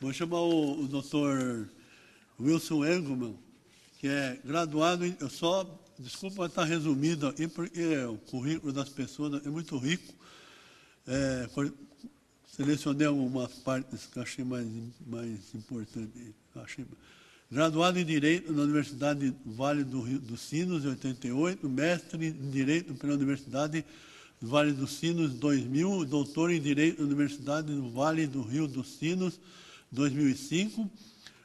Vou chamar o Dr. Wilson Engelmann, que é graduado em... Desculpa estar resumido aqui, porque o currículo das pessoas é muito rico. Selecionei algumas partes que eu achei mais importantes. Graduado em Direito na Universidade Vale do Rio dos Sinos, em 88, mestre em Direito pela Universidade Vale dos Sinos, 2000, doutor em Direito na Universidade do Vale do Rio dos Sinos, 2005.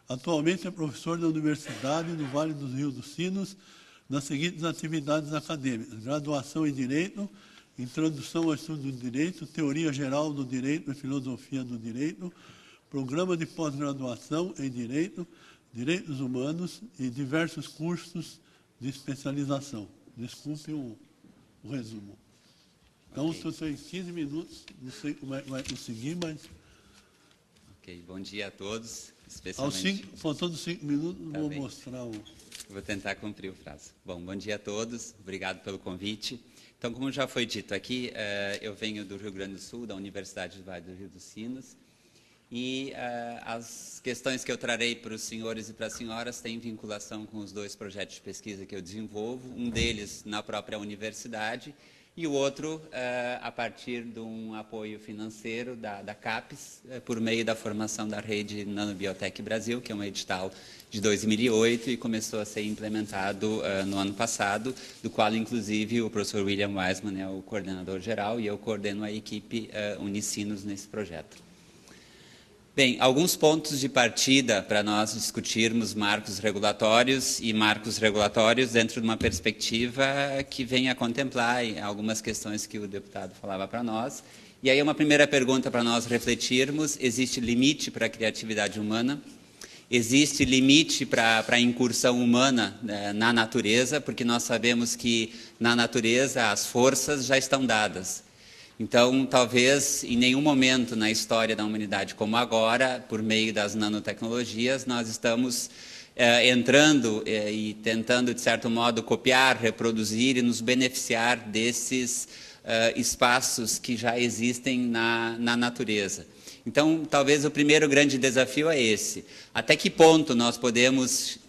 Atualmente é professor da Universidade do Vale do Rio dos Sinos, nas seguintes atividades acadêmicas: graduação em Direito, introdução ao estudo do Direito, teoria geral do Direito e filosofia do Direito, programa de pós-graduação em Direito, Direitos Humanos e diversos cursos de especialização. Desculpe o resumo. Então, okay. Se eu tenho 15 minutos, não sei como é que vai conseguir, mas... Ok, bom dia a todos, especialmente... Faltando 5 minutos, tá vou bem. Mostrar o... Vou tentar cumprir o prazo. Bom dia a todos, obrigado pelo convite. Então, como já foi dito aqui, eu venho do Rio Grande do Sul, da Universidade do Vale do Rio dos Sinos, e as questões que eu trarei para os senhores e para as senhoras têm vinculação com os 2 projetos de pesquisa que eu desenvolvo, um deles na própria universidade e o outro a partir de um apoio financeiro da CAPES, por meio da formação da rede Nanobiotech Brasil, que é um edital de 2008 e começou a ser implementado no ano passado, do qual, inclusive, o professor William Wiseman é o coordenador geral e eu coordeno a equipe Unicinos nesse projeto. Bem, alguns pontos de partida para nós discutirmos marcos regulatórios e marcos regulatórios dentro de uma perspectiva que venha a contemplar algumas questões que o deputado falava para nós. E aí uma primeira pergunta para nós refletirmos: existe limite para a criatividade humana? Existe limite para a incursão humana na natureza? Porque nós sabemos que na natureza as forças já estão dadas. Então, talvez, em nenhum momento na história da humanidade como agora, por meio das nanotecnologias, nós estamos entrando e tentando, de certo modo, copiar, reproduzir e nos beneficiar desses espaços que já existem na natureza. Então, talvez o primeiro grande desafio é esse. Até que ponto nós podemos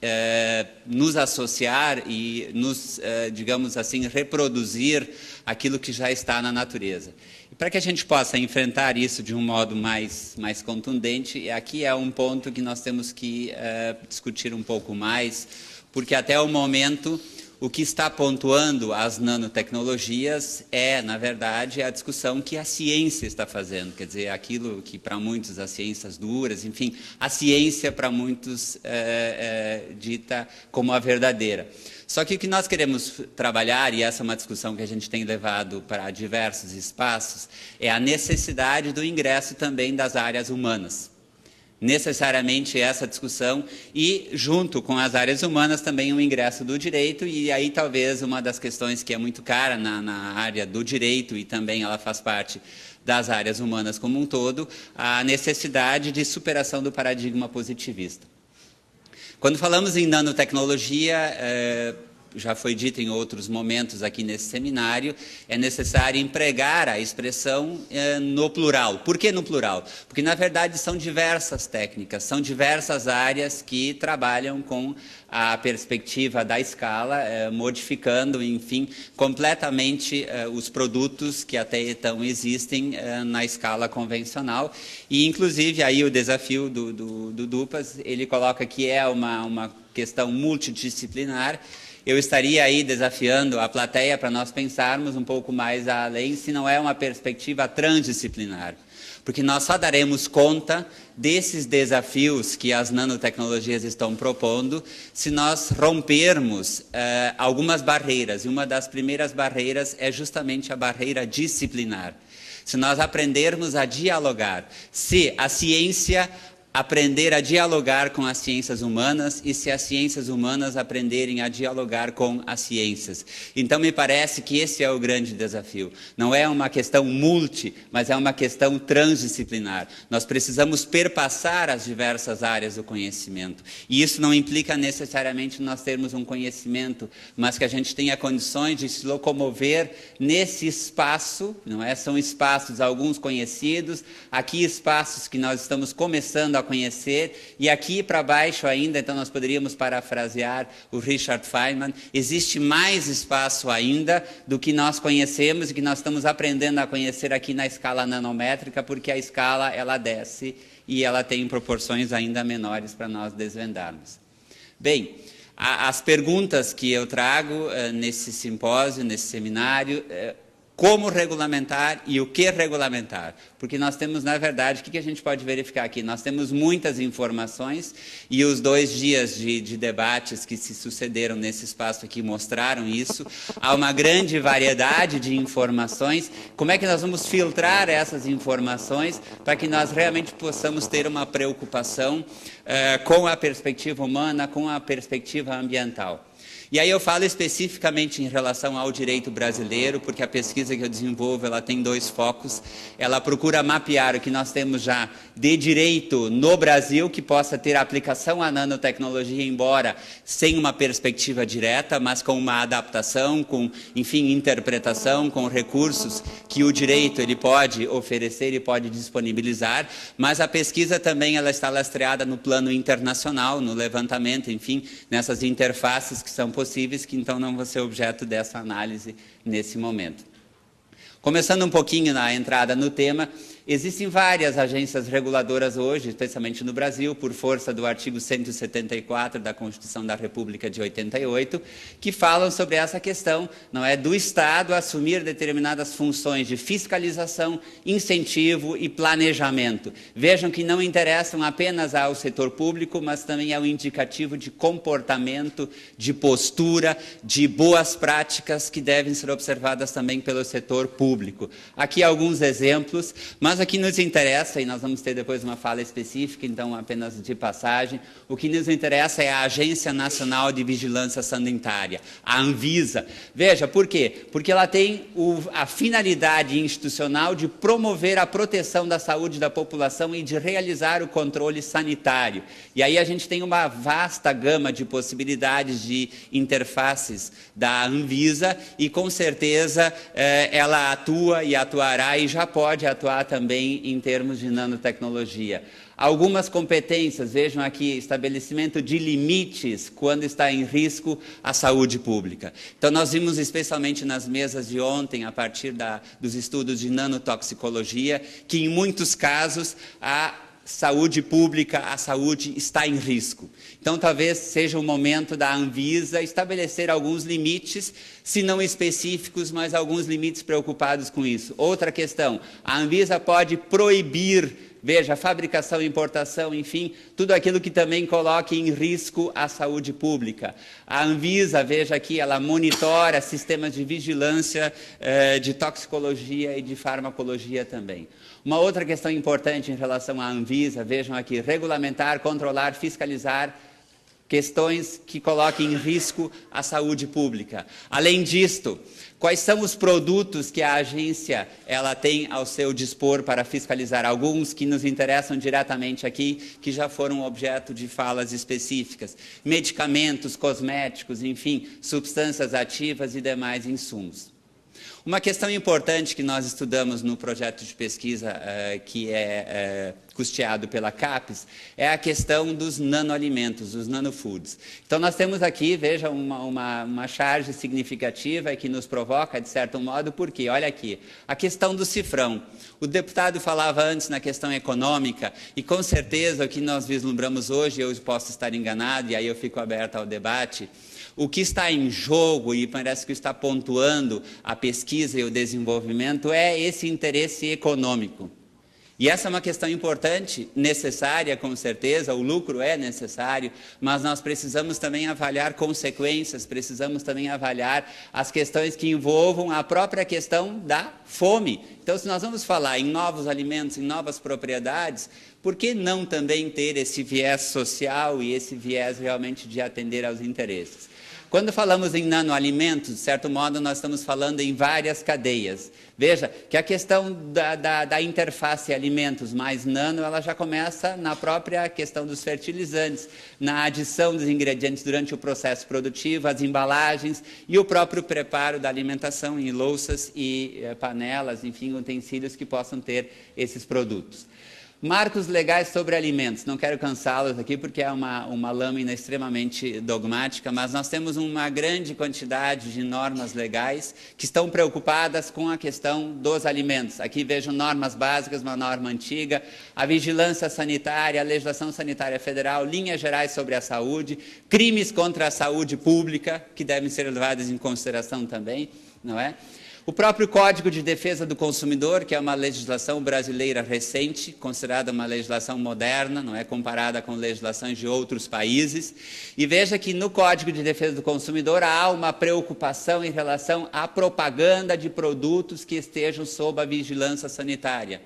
nos associar e nos, digamos assim, reproduzir aquilo que já está na natureza. E para que a gente possa enfrentar isso de um modo mais contundente, aqui é um ponto que nós temos que discutir um pouco mais, porque até o momento o que está pontuando as nanotecnologias é, na verdade, a discussão que a ciência está fazendo. Quer dizer, aquilo que para muitos as ciências duras, enfim, a ciência para muitos dita como a verdadeira. Só que o que nós queremos trabalhar, e essa é uma discussão que a gente tem levado para diversos espaços, é a necessidade do ingresso também das áreas humanas. Necessariamente essa discussão e, junto com as áreas humanas, também o ingresso do direito, e aí talvez uma das questões que é muito cara na área do direito, e também ela faz parte das áreas humanas como um todo, a necessidade de superação do paradigma positivista. Quando falamos em nanotecnologia, já foi dito em outros momentos aqui nesse seminário, é necessário empregar a expressão no plural. Por que no plural? Porque, na verdade, são diversas técnicas, são diversas áreas que trabalham com a perspectiva da escala, modificando, enfim, completamente os produtos que até então existem na escala convencional. E, inclusive, aí o desafio do DUPAS, ele coloca que é uma questão multidisciplinar. Eu estaria aí desafiando a plateia para nós pensarmos um pouco mais além, se não é uma perspectiva transdisciplinar. Porque nós só daremos conta desses desafios que as nanotecnologias estão propondo se nós rompermos algumas barreiras. E uma das primeiras barreiras é justamente a barreira disciplinar. Se nós aprendermos a dialogar, se a ciência aprender a dialogar com as ciências humanas e se as ciências humanas aprenderem a dialogar com as ciências. Então, me parece que esse é o grande desafio. Não é uma questão mas é uma questão transdisciplinar. Nós precisamos perpassar as diversas áreas do conhecimento. E isso não implica necessariamente nós termos um conhecimento, mas que a gente tenha condições de se locomover nesse espaço, não é? São espaços, alguns conhecidos, aqui espaços que nós estamos começando a conhecer, e aqui para baixo ainda, então nós poderíamos parafrasear o Richard Feynman, existe mais espaço ainda do que nós conhecemos e que nós estamos aprendendo a conhecer aqui na escala nanométrica, porque a escala ela desce e ela tem proporções ainda menores para nós desvendarmos. Bem, as perguntas que eu trago nesse simpósio, nesse seminário, como regulamentar e o que regulamentar. Porque nós temos, na verdade, o que a gente pode verificar aqui? Nós temos muitas informações e os 2 dias de debates que se sucederam nesse espaço aqui mostraram isso. Há uma grande variedade de informações. Como é que nós vamos filtrar essas informações para que nós realmente possamos ter uma preocupação com a perspectiva humana, com a perspectiva ambiental? E aí eu falo especificamente em relação ao direito brasileiro, porque a pesquisa que eu desenvolvo, ela tem 2 focos. Ela procura mapear o que nós temos já de direito no Brasil, que possa ter aplicação à nanotecnologia, embora sem uma perspectiva direta, mas com uma adaptação, com, enfim, interpretação, com recursos que o direito ele pode oferecer e pode disponibilizar. Mas a pesquisa também ela está lastreada no plano internacional, no levantamento, enfim, nessas interfaces que são possíveis, que então não vão ser objeto dessa análise nesse momento. Começando um pouquinho na entrada no tema, existem várias agências reguladoras hoje, especialmente no Brasil, por força do artigo 174 da Constituição da República de 88, que falam sobre essa questão, não é, do Estado assumir determinadas funções de fiscalização, incentivo e planejamento. Vejam que não interessam apenas ao setor público, mas também é um indicativo de comportamento, de postura, de boas práticas que devem ser observadas também pelo setor público. Aqui alguns exemplos, mas aqui nos interessa, e nós vamos ter depois uma fala específica, então apenas de passagem, o que nos interessa é a Agência Nacional de Vigilância Sanitária, a Anvisa. Veja, por quê? Porque ela tem a finalidade institucional de promover a proteção da saúde da população e de realizar o controle sanitário. E aí a gente tem uma vasta gama de possibilidades de interfaces da Anvisa e, com certeza, ela atua e atuará e já pode atuar também em termos de nanotecnologia. Algumas competências, vejam aqui, estabelecimento de limites quando está em risco a saúde pública. Então, nós vimos especialmente nas mesas de ontem, a partir dos estudos de nanotoxicologia, que em muitos casos a saúde pública, a saúde está em risco. Então, talvez seja o momento da Anvisa estabelecer alguns limites, se não específicos, mas alguns limites preocupados com isso. Outra questão, a Anvisa pode proibir, veja, fabricação, importação, enfim, tudo aquilo que também coloque em risco a saúde pública. A Anvisa, veja aqui, ela monitora sistemas de vigilância, de toxicologia e de farmacologia também. Uma outra questão importante em relação à Anvisa, vejam aqui, regulamentar, controlar, fiscalizar questões que coloquem em risco a saúde pública. Além disto, quais são os produtos que a agência ela tem ao seu dispor para fiscalizar? Alguns que nos interessam diretamente aqui, que já foram objeto de falas específicas. Medicamentos, cosméticos, enfim, substâncias ativas e demais insumos. Uma questão importante que nós estudamos no projeto de pesquisa que é custeado pela CAPES é a questão dos nanoalimentos, dos nanofoods. Então, nós temos aqui, veja, uma charge significativa que nos provoca, de certo modo, porque, olha aqui, a questão do cifrão. O deputado falava antes na questão econômica e, com certeza, o que nós vislumbramos hoje, eu posso estar enganado, e aí eu fico aberto ao debate, o que está em jogo, e parece que está pontuando a pesquisa e o desenvolvimento, é esse interesse econômico. E essa é uma questão importante, necessária, com certeza, o lucro é necessário, mas nós precisamos também avaliar consequências, precisamos também avaliar as questões que envolvam a própria questão da fome. Então, se nós vamos falar em novos alimentos, em novas propriedades, por que não também ter esse viés social e esse viés realmente de atender aos interesses? Quando falamos em nanoalimentos, de certo modo, nós estamos falando em várias cadeias. Veja que a questão da interface alimentos mais nano, ela já começa na própria questão dos fertilizantes, na adição dos ingredientes durante o processo produtivo, as embalagens e o próprio preparo da alimentação em louças e panelas, enfim, utensílios que possam ter esses produtos. Marcos legais sobre alimentos. Não quero cansá-los aqui porque é uma lâmina extremamente dogmática, mas nós temos uma grande quantidade de normas legais que estão preocupadas com a questão dos alimentos. Aqui vejo normas básicas, uma norma antiga, a vigilância sanitária, a legislação sanitária federal, linhas gerais sobre a saúde, crimes contra a saúde pública, que devem ser levados em consideração também, não é? O próprio Código de Defesa do Consumidor, que é uma legislação brasileira recente, considerada uma legislação moderna, não é, comparada com legislações de outros países. E veja que no Código de Defesa do Consumidor há uma preocupação em relação à propaganda de produtos que estejam sob a vigilância sanitária.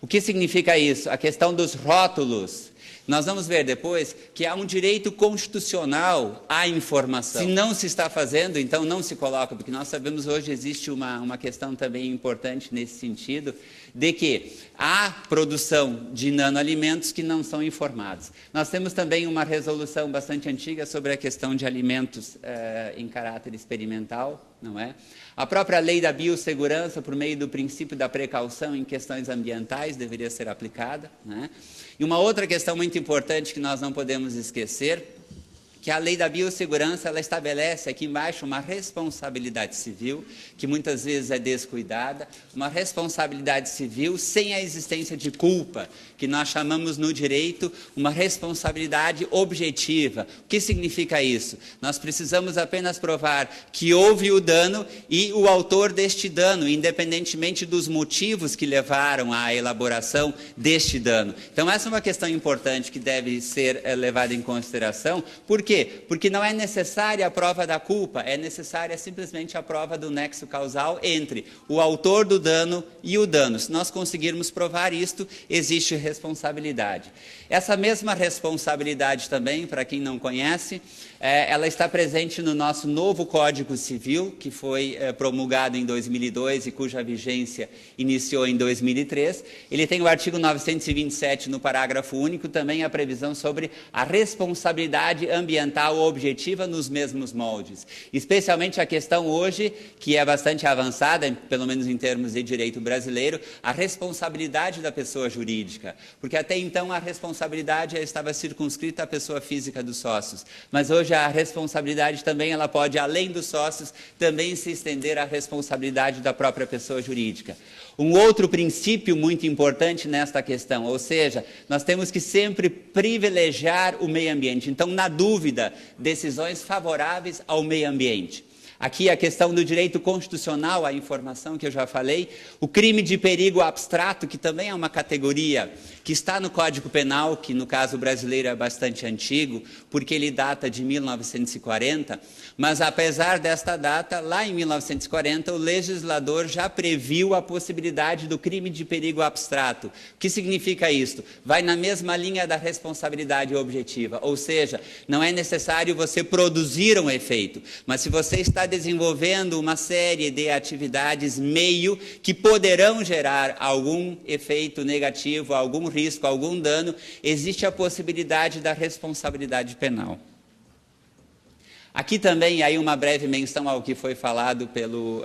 O que significa isso? A questão dos rótulos. Nós vamos ver depois que há um direito constitucional à informação. Se não se está fazendo, então não se coloca, porque nós sabemos hoje existe uma questão também importante nesse sentido, de que há produção de nanoalimentos que não são informados. Nós temos também uma resolução bastante antiga sobre a questão de alimentos em caráter experimental, não é? A própria lei da biossegurança, por meio do princípio da precaução em questões ambientais, deveria ser aplicada, né? E uma outra questão muito importante que nós não podemos esquecer, que a lei da biossegurança, ela estabelece aqui embaixo uma responsabilidade civil, que muitas vezes é descuidada, uma responsabilidade civil sem a existência de culpa, que nós chamamos no direito uma responsabilidade objetiva. O que significa isso? Nós precisamos apenas provar que houve o dano e o autor deste dano, independentemente dos motivos que levaram à elaboração deste dano. Então, essa é uma questão importante que deve ser levada em consideração. Por quê? Porque não é necessária a prova da culpa, é necessária simplesmente a prova do nexo causal entre o autor do dano e o dano. Se nós conseguirmos provar isto, existe responsabilidade. Essa mesma responsabilidade também, para quem não conhece, ela está presente no nosso novo Código Civil, que foi promulgado em 2002 e cuja vigência iniciou em 2003. Ele tem o artigo 927 no parágrafo único, também a previsão sobre a responsabilidade ambiental objetiva nos mesmos moldes. Especialmente a questão hoje, que é bastante avançada, pelo menos em termos de direito brasileiro, a responsabilidade da pessoa jurídica. Porque até então a responsabilidade estava circunscrita à pessoa física dos sócios. Mas hoje a responsabilidade também, ela pode, além dos sócios, também se estender à responsabilidade da própria pessoa jurídica. Um outro princípio muito importante nesta questão, ou seja, nós temos que sempre privilegiar o meio ambiente. Então, na dúvida, decisões favoráveis ao meio ambiente. Aqui a questão do direito constitucional à informação, que eu já falei, o crime de perigo abstrato, que também é uma categoria que está no Código Penal, que no caso brasileiro é bastante antigo, porque ele data de 1940, mas apesar desta data, lá em 1940, o legislador já previu a possibilidade do crime de perigo abstrato. O que significa isto? Vai na mesma linha da responsabilidade objetiva, ou seja, não é necessário você produzir um efeito, mas se você está desenvolvendo uma série de atividades meio que poderão gerar algum efeito negativo, algum risco, algum dano, existe a possibilidade da responsabilidade penal. Aqui também, aí uma breve menção ao que foi falado pelo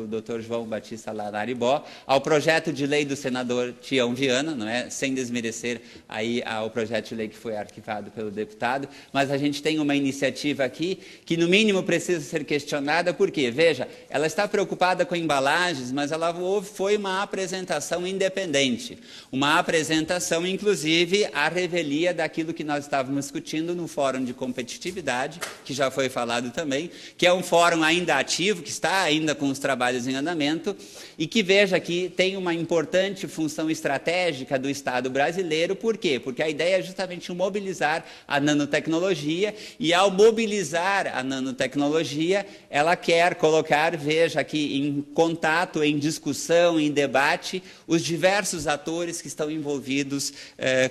Dr. João Batista Lanaribó, ao projeto de lei do senador Tião Viana, não é? Sem desmerecer aí ao projeto de lei que foi arquivado pelo deputado, mas a gente tem uma iniciativa aqui que no mínimo precisa ser questionada, porque, veja, ela está preocupada com embalagens, mas ela foi uma apresentação independente, uma apresentação inclusive à revelia daquilo que nós estávamos discutindo no Fórum de Competitividade, que já foi falado também, que é um fórum ainda ativo, que está ainda com os trabalhos em andamento, e que, veja, que tem uma importante função estratégica do Estado brasileiro. Por quê? Porque a ideia é justamente mobilizar a nanotecnologia, e ao mobilizar a nanotecnologia, ela quer colocar, veja, aqui em contato, em discussão, em debate, os diversos atores que estão envolvidos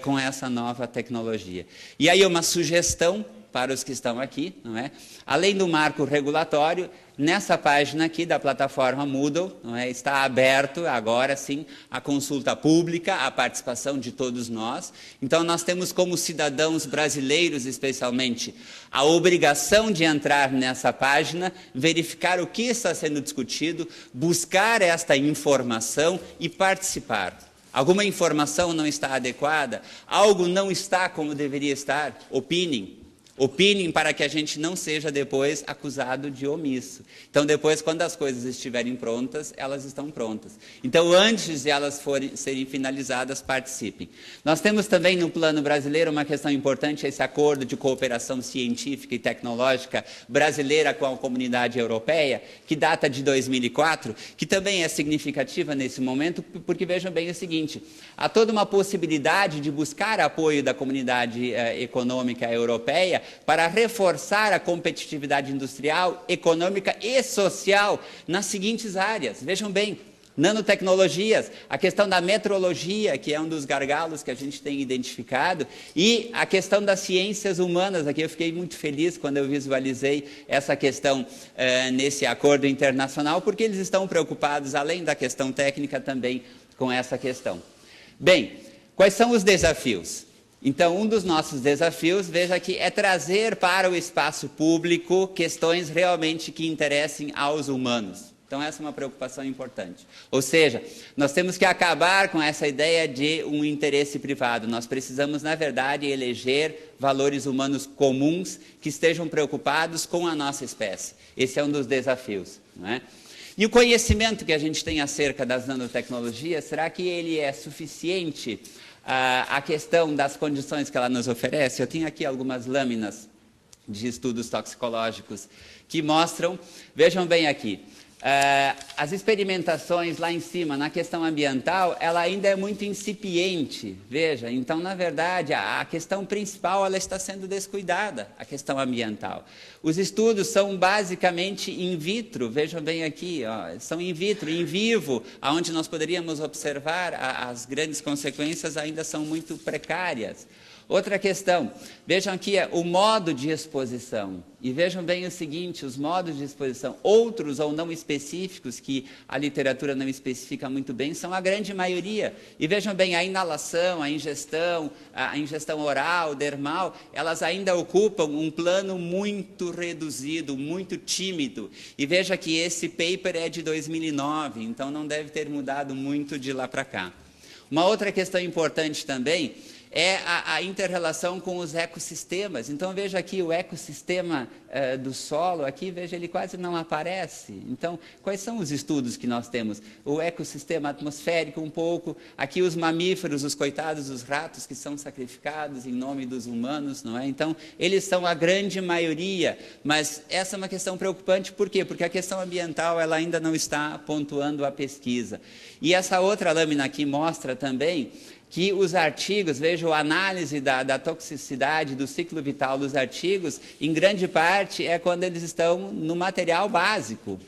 com essa nova tecnologia. E aí uma sugestão para os que estão aqui, não é? Além do marco regulatório, nessa página aqui da plataforma Moodle, não é? Está aberto agora sim a consulta pública, a participação de todos nós. Então nós temos como cidadãos brasileiros especialmente a obrigação de entrar nessa página, verificar o que está sendo discutido, buscar esta informação e participar. alguma informação não está adequada, algo não está como deveria estar, opinem. Opinem para que a gente não seja depois acusado de omisso. Então, depois, quando as coisas estiverem prontas, elas estão prontas. Então, antes de elas serem finalizadas, participem. Nós temos também no plano brasileiro uma questão importante, esse acordo de cooperação científica e tecnológica brasileira com a comunidade europeia, que data de 2004, que também é significativa nesse momento, porque vejam bem o seguinte, há toda uma possibilidade de buscar apoio da comunidade econômica europeia para reforçar a competitividade industrial, econômica e social nas seguintes áreas. Vejam bem, nanotecnologias, a questão da metrologia, que é um dos gargalos que a gente tem identificado, e a questão das ciências humanas. Aqui eu fiquei muito feliz quando eu visualizei essa questão nesse acordo internacional, porque eles estão preocupados, além da questão técnica, também com essa questão. Bem, quais são os desafios? Então, um dos nossos desafios, veja que é trazer para o espaço público questões realmente que interessem aos humanos. Então, essa é uma preocupação importante. Ou seja, nós temos que acabar com essa ideia de um interesse privado. Nós precisamos, na verdade, eleger valores humanos comuns que estejam preocupados com a nossa espécie. Esse é um dos desafios, não é? E o conhecimento que a gente tem acerca das nanotecnologias, será que ele é suficiente? A questão das condições que ela nos oferece? Eu tenho aqui algumas lâminas de estudos toxicológicos que mostram, vejam bem aqui, as experimentações lá em cima, na questão ambiental, ela ainda é muito incipiente, veja, então, na verdade, a questão principal, ela está sendo descuidada, a questão ambiental. Os estudos são basicamente in vitro, vejam bem aqui, ó, são in vitro, in vivo, onde nós poderíamos observar as grandes consequências ainda são muito precárias. Outra questão, vejam aqui o modo de exposição, e vejam bem o seguinte, os modos de exposição, outros ou não específicos, que a literatura não especifica muito bem, são a grande maioria, e vejam bem, a inalação, a ingestão oral, dermal, elas ainda ocupam um plano muito reduzido, muito tímido, e veja que esse paper é de 2009, então não deve ter mudado muito de lá para cá. Uma outra questão importante também é a inter-relação com os ecossistemas. Então, veja aqui o ecossistema do solo, aqui, veja, ele quase não aparece. Então, quais são os estudos que nós temos? O ecossistema atmosférico um pouco, aqui os mamíferos, os coitados dos ratos que são sacrificados em nome dos humanos, não é? Então, eles são a grande maioria, mas essa é uma questão preocupante, por quê? Porque a questão ambiental, ela ainda não está pontuando a pesquisa. E essa outra lâmina aqui mostra também que os artigos, vejam, a análise da toxicidade, do ciclo vital dos artigos, em grande parte é quando eles estão no material básico,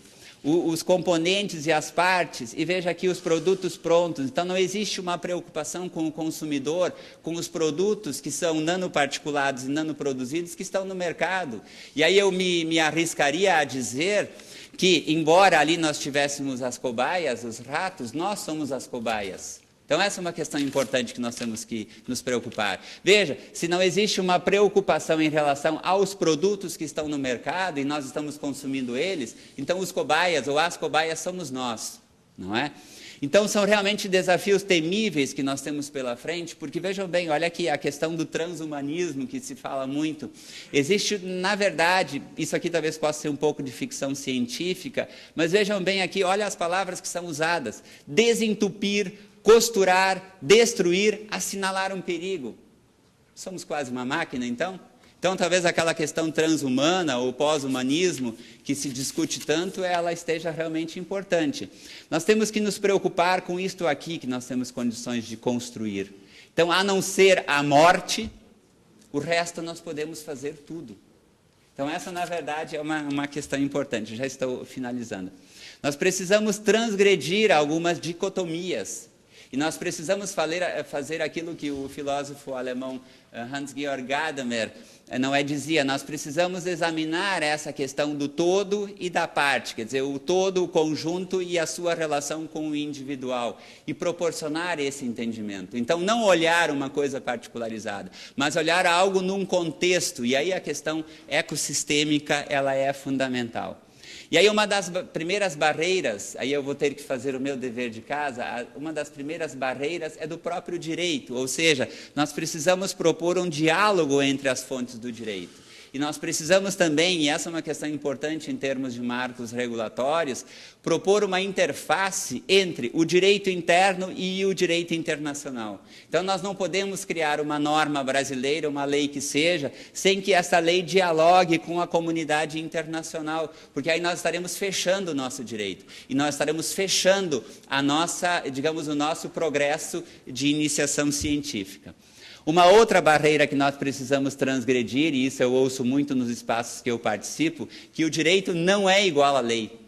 os componentes e as partes, e veja aqui os produtos prontos. Então, não existe uma preocupação com o consumidor, com os produtos que são nanoparticulados e nanoproduzidos que estão no mercado. E aí eu me arriscaria a dizer que, embora ali nós tivéssemos as cobaias, os ratos, nós somos as cobaias. Então, essa é uma questão importante que nós temos que nos preocupar. Veja, se não existe uma preocupação em relação aos produtos que estão no mercado e nós estamos consumindo eles, então os cobaias ou as cobaias somos nós, não é? Então, são realmente desafios temíveis que nós temos pela frente, porque vejam bem, olha aqui a questão do transhumanismo que se fala muito. Existe, na verdade, isso aqui talvez possa ser um pouco de ficção científica, mas vejam bem aqui, olha as palavras que são usadas: desentupir, costurar, destruir, assinalar um perigo. Somos quase uma máquina, então? Então, talvez aquela questão transhumana ou pós-humanismo que se discute tanto, ela esteja realmente importante. Nós temos que nos preocupar com isto aqui que nós temos condições de construir. Então, a não ser a morte, o resto nós podemos fazer tudo. Então, essa, na verdade, é uma questão importante. Já estou finalizando. Nós precisamos transgredir algumas dicotomias. E nós precisamos fazer aquilo que o filósofo alemão Hans-Georg Gadamer dizia, nós precisamos examinar essa questão do todo e da parte, quer dizer, o todo, o conjunto e a sua relação com o individual, e proporcionar esse entendimento. Então, não olhar uma coisa particularizada, mas olhar algo num contexto, e aí a questão ecossistêmica ela é fundamental. E aí uma das primeiras barreiras, aí eu vou ter que fazer o meu dever de casa, uma das primeiras barreiras é do próprio direito, ou seja, nós precisamos propor um diálogo entre as fontes do direito. E nós precisamos também, e essa é uma questão importante em termos de marcos regulatórios, propor uma interface entre o direito interno e o direito internacional. Então, nós não podemos criar uma norma brasileira, uma lei que seja, sem que essa lei dialogue com a comunidade internacional, porque aí nós estaremos fechando o nosso direito, e nós estaremos fechando a nossa, digamos, o nosso progresso de iniciação científica. Uma outra barreira que nós precisamos transgredir, e isso eu ouço muito nos espaços que eu participo, que o direito não é igual à lei.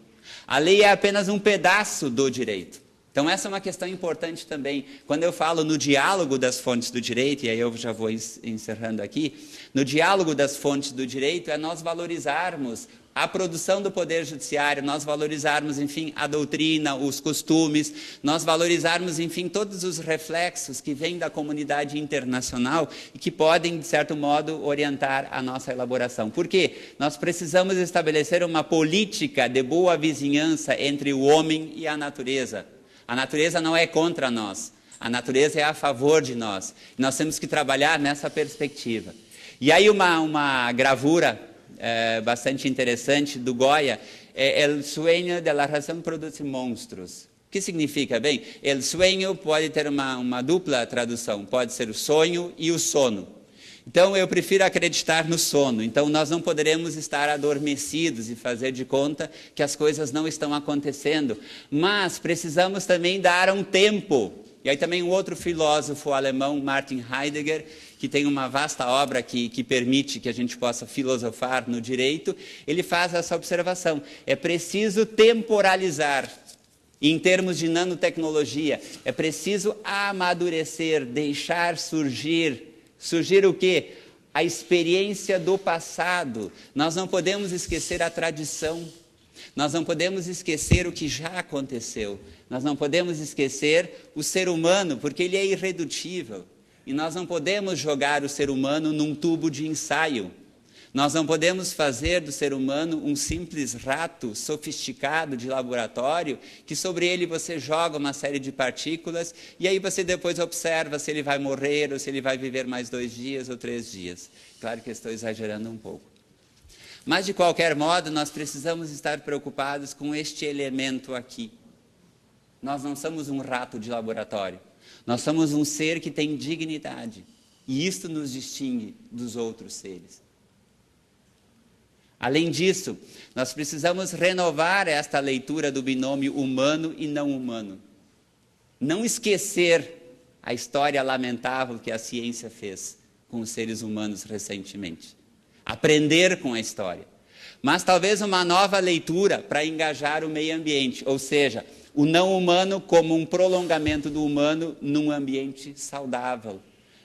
A lei é apenas um pedaço do direito. Então, essa é uma questão importante também. Quando eu falo no diálogo das fontes do direito, e aí eu já vou encerrando aqui, no diálogo das fontes do direito é nós valorizarmos a produção do Poder Judiciário, nós valorizarmos, enfim, a doutrina, os costumes, nós valorizarmos, enfim, todos os reflexos que vêm da comunidade internacional e que podem, de certo modo, orientar a nossa elaboração. Por quê? Nós precisamos estabelecer uma política de boa vizinhança entre o homem e a natureza. A natureza não é contra nós, a natureza é a favor de nós. Nós temos que trabalhar nessa perspectiva. E aí uma gravura bastante interessante do Goya é El sueño de la razón produce monstruos. O que significa? Bem, el sueño pode ter uma dupla tradução, pode ser o sonho e o sono. Então, eu prefiro acreditar no sono. Então, nós não poderemos estar adormecidos e fazer de conta que as coisas não estão acontecendo. Mas precisamos também dar um tempo. E aí também um outro filósofo alemão, Martin Heidegger, que tem uma vasta obra que permite que a gente possa filosofar no direito, ele faz essa observação. É preciso temporalizar. Em termos de nanotecnologia, é preciso amadurecer, deixar surgir. Surgir o quê? A experiência do passado. Nós não podemos esquecer a tradição. Nós não podemos esquecer o que já aconteceu. Nós não podemos esquecer o ser humano, porque ele é irredutível. E nós não podemos jogar o ser humano num tubo de ensaio. Nós não podemos fazer do ser humano um simples rato sofisticado de laboratório, que sobre ele você joga uma série de partículas e aí você depois observa se ele vai morrer ou se ele vai viver mais 2 dias ou 3 dias. Claro que estou exagerando um pouco. Mas, de qualquer modo, nós precisamos estar preocupados com este elemento aqui. Nós não somos um rato de laboratório. Nós somos um ser que tem dignidade. E isto nos distingue dos outros seres. Além disso, nós precisamos renovar esta leitura do binômio humano e não humano. Não esquecer a história lamentável que a ciência fez com os seres humanos recentemente. Aprender com a história. Mas talvez uma nova leitura para engajar o meio ambiente, ou seja, o não humano como um prolongamento do humano num ambiente saudável,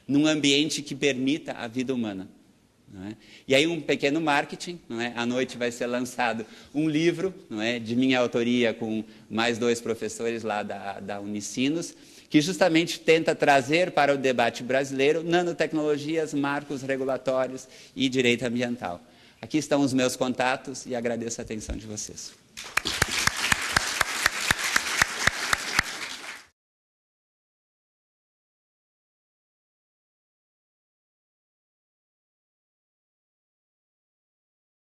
num ambiente que permita a vida humana. Não é? E aí um pequeno marketing, não é? À noite vai ser lançado um livro, não é? De minha autoria com mais 2 professores lá da Unicinos, que justamente tenta trazer para o debate brasileiro nanotecnologias, marcos regulatórios e direito ambiental. Aqui estão os meus contatos e agradeço a atenção de vocês.